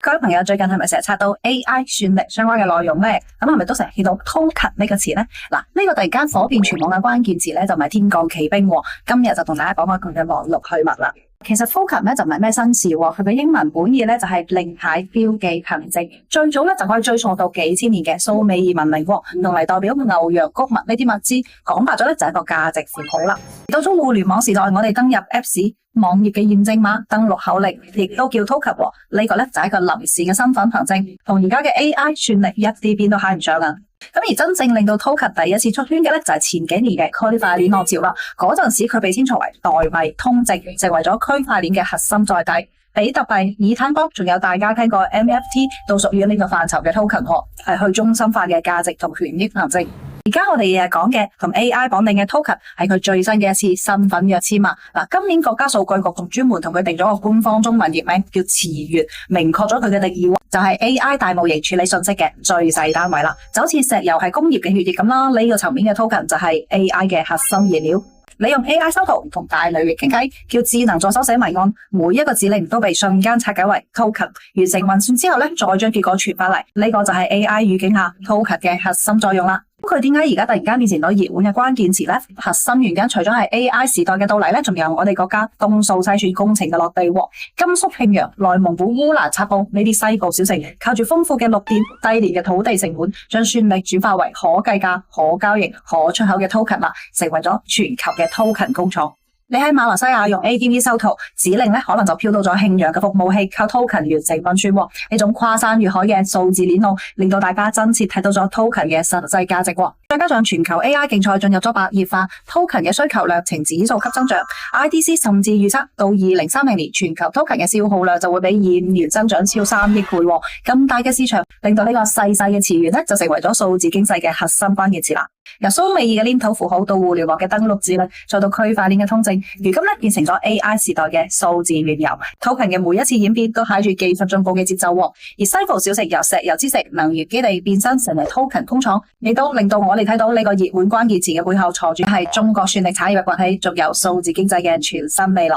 各位朋友最近係咪成日刷到 AI 算力相關嘅內容呢？咁係咪都成日見到 token 呢個詞呢？嗱，呢個突然間火遍全網嘅關鍵詞呢，就唔係天降奇兵喎。今日就同大家講下佢嘅來龍去脈啦。其實 token 咧就唔係咩新事喎，佢嘅英文本意咧就係令牌、標記、憑證。最早咧就可以追溯到幾千年嘅蘇美爾文明喎，用嚟代表牛羊穀物呢啲物資。講白咗咧就係一個價值符號啦。到咗互聯網時代，我哋登入 Apps 網頁嘅驗證碼、登錄口令，亦都叫 token 喎。呢個咧就係一個臨時嘅身份憑證，同而家嘅 AI 算力一啲邊都揩唔上啊！咁而真正令到 token 第一次出圈嘅咧，就係前幾年嘅區塊鏈浪潮啦。嗰陣時佢被稱作為代幣通值，成為咗區塊鏈嘅核心載體。比特幣、以太坊，仲有大家聽過 NFT 都屬於呢個範疇嘅 token， 係去中心化嘅價值同權益憑證。而家我哋日日講嘅同 AI 綁定嘅 token 係佢最新嘅一次身份約簽啊！嗱，今年國家數據局仲專門同佢定咗個官方中文譯名叫詞源，明確咗佢嘅定義，就係 AI 大模型處理信息嘅最細單位啦。就好似石油係工業嘅血液咁啦，呢個層面嘅 token 就係 AI 嘅核心燃料。你用 AI 修圖同大類域傾偈，叫智能助手寫謎案，每一個指令都被瞬間拆解為 token， 完成運算之後咧，再將結果傳翻嚟，呢個就係 AI 語境下 token 嘅核心作用啦。咁佢點解而家突然間變成咗熱門嘅關鍵詞呢？核心原因除咗係 AI 時代嘅到嚟咧，仲有我哋國家東數西算工程嘅落地喎。甘肅慶陽、內蒙古烏蘭察布呢啲西部小城，靠住豐富嘅綠電、低廉嘅土地成本，將算力轉化為可計價、可交易、可出口嘅 token 啦，成為咗全球嘅 token 工廠。你喺馬來西亞用 ADV 修圖，指令咧可能就飄到咗慶陽嘅服務器，靠 token 完成運算。呢種跨山越海嘅數字鏈路，令到大家真切睇到咗 token 嘅實際價值。再加上全球 AI 競賽進入咗白熱化 ，token 嘅需求量呈指數級增長。IDC 甚至預測到2030年，全球 token 嘅消耗量就會比現年增長超3億倍。咁大嘅市場，令到呢個細細嘅詞源咧，就成為咗數字經濟嘅核心關鍵詞啦。由蘇美爾嘅黏土符號到互聯網嘅登錄指令，再到區塊鏈嘅通證，如今咧變成咗 AI 時代嘅數字原油。token 嘅每一次演變都踩住技術進步嘅節奏，而西部小城由石油之城、能源基地變身成為 token 工廠，亦都令到我哋睇到呢個熱門關鍵詞嘅背後藏住係中國算力產業嘅崛起，仲有數字經濟嘅全新未來。